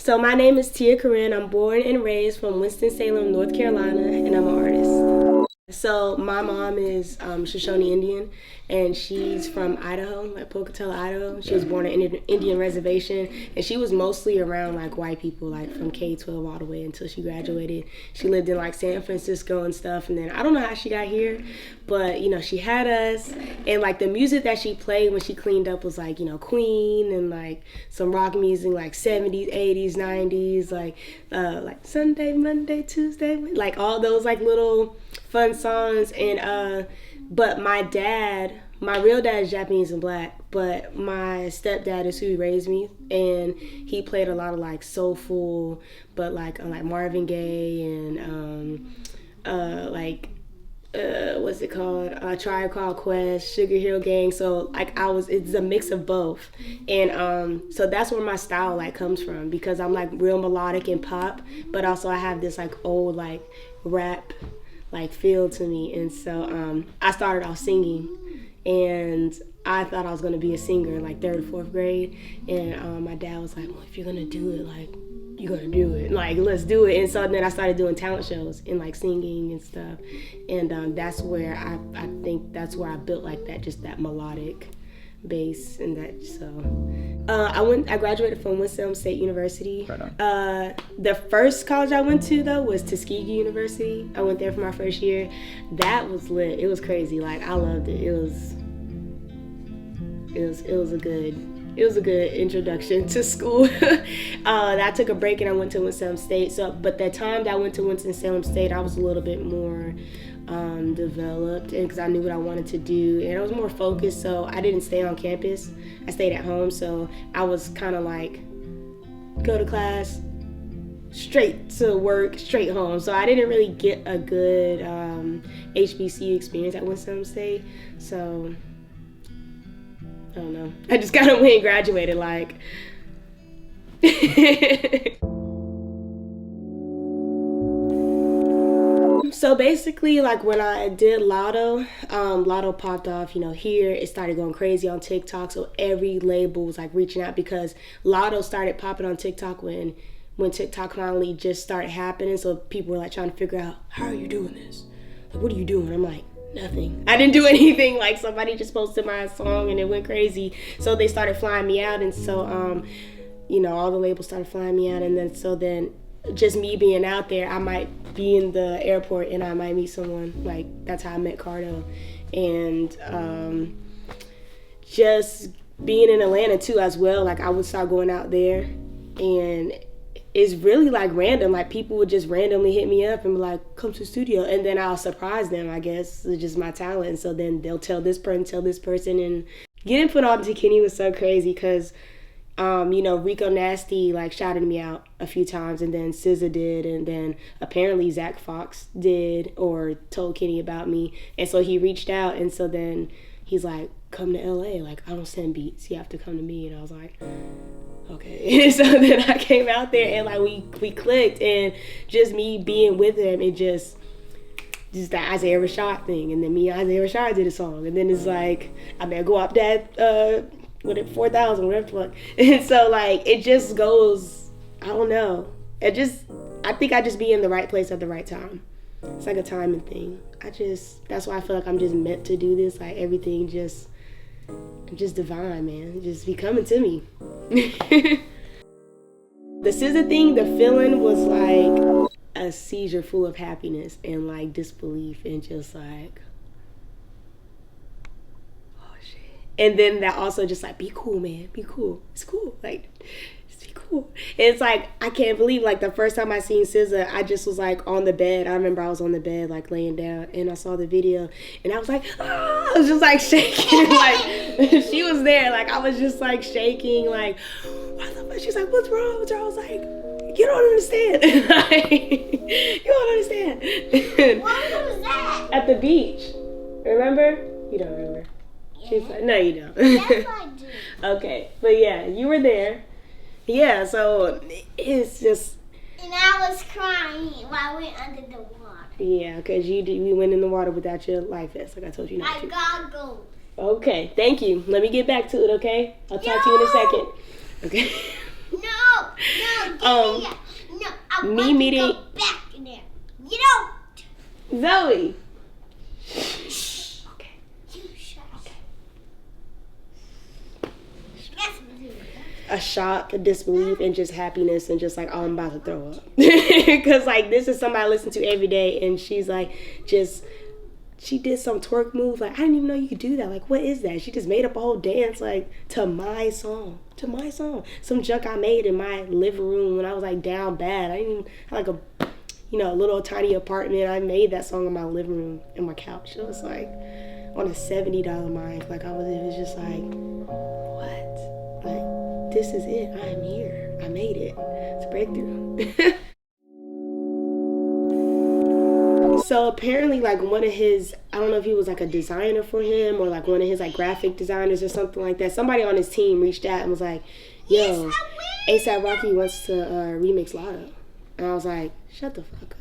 So my name is Corine. I'm born and raised from Winston-Salem, North Carolina, and I'm an artist. So my mom is Shoshone Indian, and she's from Idaho, like Pocatello, Idaho. She was born on an Indian reservation, and she was mostly around like white people, like from K-12 all the way until she graduated. She lived in like San Francisco and stuff, and then I don't know how she got here, but you know, she had us, and like the music that she played when she cleaned up was like, you know, Queen and like some rock music, like 70s, 80s, 90s, like Sunday, Monday, Tuesday, like all those like little fun songs. And but my real dad is Japanese and black, but my stepdad is who raised me, and he played a lot of like soulful, but like Marvin Gaye and what's it called, Tribe Called Quest, Sugar Hill Gang. So like it's a mix of both, and so that's where my style like comes from, because I'm like real melodic and pop, but also I have this like old like rap like feel to me. And so I started off singing, and I thought I was going to be a singer in like 3rd or 4th grade, and my dad was like, well, if you're going to do it, like you're going to do it, like let's do it. And so then I started doing talent shows and like singing and stuff, and that's where I think that's where I built like that, just that melodic bass. And that, so I graduated from Winston-Salem State University. Right on. The first college I went to though was Tuskegee University. I went there for my first year. That was lit. It was crazy. Like I loved it. It was a good introduction to school. I took a break and I went to Winston-Salem State. So, but the time that I went to Winston-Salem State, I was a little bit more developed, and because I knew what I wanted to do, and I was more focused. So I didn't stay on campus. I stayed at home. So I was kind of like go to class, straight to work, straight home. So I didn't really get a good HBCU experience at Winston-Salem State. So I don't know. I just kind of went and graduated like. So basically, like when I did Lotto, Lotto popped off, you know, here. It started going crazy on TikTok. So every label was like reaching out, because Lotto started popping on TikTok when TikTok finally just started happening. So people were like trying to figure out, how are you doing this? Like, what are you doing? I'm like, nothing. I didn't do anything. Like somebody just posted my song and it went crazy. So they started flying me out, and so you know, all the labels started flying me out, and then just me being out there, I might be in the airport and I might meet someone. Like that's how I met Cardo. And just being in Atlanta too as well, like I would start going out there, and it's really like random. Like people would just randomly hit me up and be like, come to the studio, and then I'll surprise them. I guess it's just my talent. And so then they'll tell this person, and getting put on to Kenny was so crazy, because you know, Rico Nasty like shouted me out a few times, and then SZA did, and then apparently Zach Fox did, or told Kenny about me. And so he reached out, and so then he's like, come to LA, like I don't send beats, you have to come to me. And I was like, okay. And so then I came out there, and like we clicked, and just me being with him, it just the SZA Rashad thing, and then me and SZA Rashad did a song, and then it's like I better go up that 4,000, whatever the fuck. And so like it just goes, I don't know. I think I just be in the right place at the right time. It's like a timing thing. That's why I feel like I'm just meant to do this. Like everything just divine, man. Just be coming to me. The SZA Thing, the feeling was like a seizure full of happiness and like disbelief, and just like, and then that also just like, be cool, man, be cool. It's cool, like, just be cool. And it's like, I can't believe, like, the first time I seen SZA, I just was like on the bed. I remember I was on the bed, like laying down, and I saw the video, and I was like, ah, I was just like shaking. Like, she was there, like, I was just like shaking, like, what the fuck? She's like, what's wrong? I was like, you don't understand. Like, you don't understand. What was that? At the beach. Remember? You don't remember. She's like, no, you don't. Yes, I do. Okay, but yeah, you were there. Yeah, so it's just. And I was crying while we went under the water. Yeah, because we went in the water without your life vest, like I told you not to. My goggles. Okay, thank you. Let me get back to it, okay? I'll talk to you in a second. Okay. No, I me want meeting- to go back in there. You don't. Zoe. Okay. You shut up. A shock, a disbelief, and just happiness, and just like, oh, I'm about to throw up. Because like this is somebody I listen to every day, and she's like, she did some twerk move. Like, I didn't even know you could do that. Like, what is that? She just made up a whole dance like to my song. Some junk I made in my living room when I was like down bad. I didn't even have like a little tiny apartment. I made that song in my living room in my couch. It was like on a $70 mic. Like it was just like, what? Like, this is it. I am here. I made it. It's a breakthrough. So apparently, like one of his, I don't know if he was like a designer for him or like one of his like graphic designers or something like that. Somebody on his team reached out and was like, yo, ASAP Rocky wants to remix Lotto. And I was like, shut the fuck up.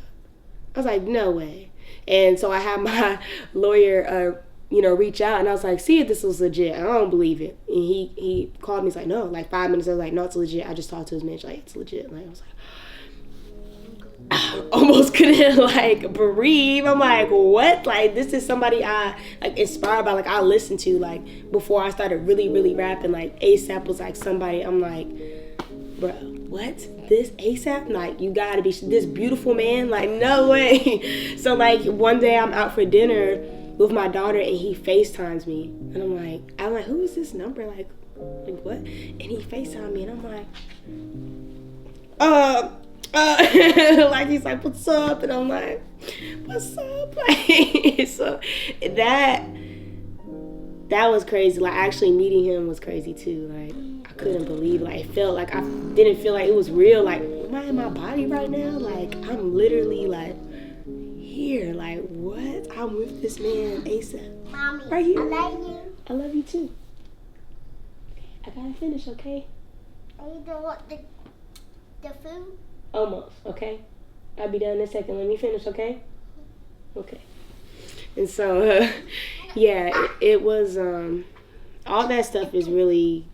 I was like, no way. And so I had my lawyer, reach out, and I was like, see if this was legit. I don't believe it. And he called me. He's like, no. Like 5 minutes, I was like, no, it's legit. I just talked to his manager. Like, it's legit. Like I was like, I almost couldn't like breathe. I'm like, what? Like, this is somebody I like inspired by. Like, I listened to like before I started really rapping. Like ASAP was like somebody. I'm like, bro, what? This ASAP? Like, you gotta be this beautiful man? Like, no way. So like one day I'm out for dinner with my daughter and he FaceTimes me, and I'm like, who is this number? Like what? And he FaceTimed me, and I'm like, like he's like, what's up? And I'm like, what's up? Like, so that was crazy. Like actually meeting him was crazy too. Like I couldn't believe, like it felt like I didn't feel like it was real. Like, am I in my body right now? Like I'm literally like here. Like what? I'm with this man ASAP. Mommy, right here. I love you. I love you too. I gotta finish, okay? Are you done with the food? Almost, okay? I'll be done in a second. Let me finish, okay? Okay. And so, yeah, it was, all that stuff is really,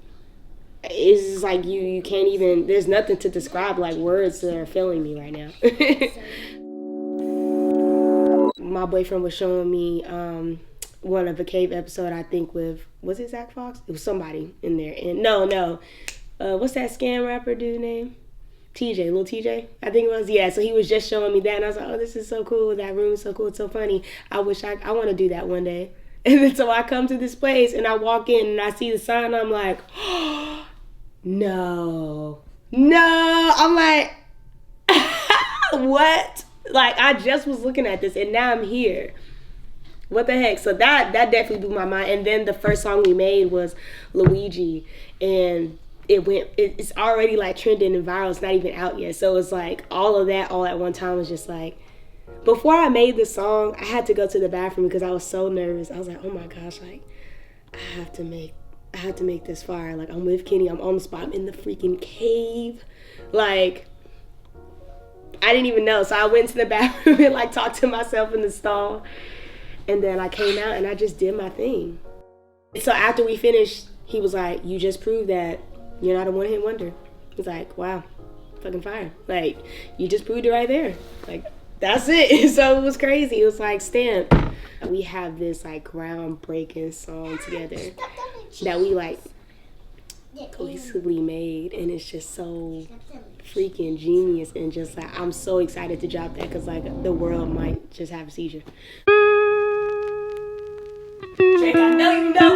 it's just like you can't even, there's nothing to describe, like words that are filling me right now. My boyfriend was showing me one of a cave episode, I think with, was it Zach Fox? It was somebody in there. And no, what's that scam rapper dude name? TJ, Lil TJ, I think it was. Yeah, so he was just showing me that, and I was like, oh, this is so cool. That room is so cool. It's so funny. I wish I want to do that one day. And then so I come to this place, and I walk in, and I see the sign, and I'm like, oh, no. I'm like, what? Like, I just was looking at this, and now I'm here. What the heck? So that definitely blew my mind. And then the first song we made was Luigi, and it's already like trending and viral. It's not even out yet. So it's like all of that all at one time was just like, before I made the song, I had to go to the bathroom because I was so nervous. I was like, oh my gosh, like I have to make this fire. Like I'm with Kenny, I'm on the spot, I'm in the freaking cave. Like I didn't even know. So I went to the bathroom and like talked to myself in the stall. And then I came out and I just did my thing. So after we finished, he was like, you just proved that you're not a one-hit wonder. He's like, wow, fucking fire. Like, you just proved it right there. Like, that's it. So it was crazy. It was like, stamp. We have this like groundbreaking song together that we like cohesively made, and it's just so freaking genius, and just like, I'm so excited to drop that because like the world might just have a seizure. Drake, I know you know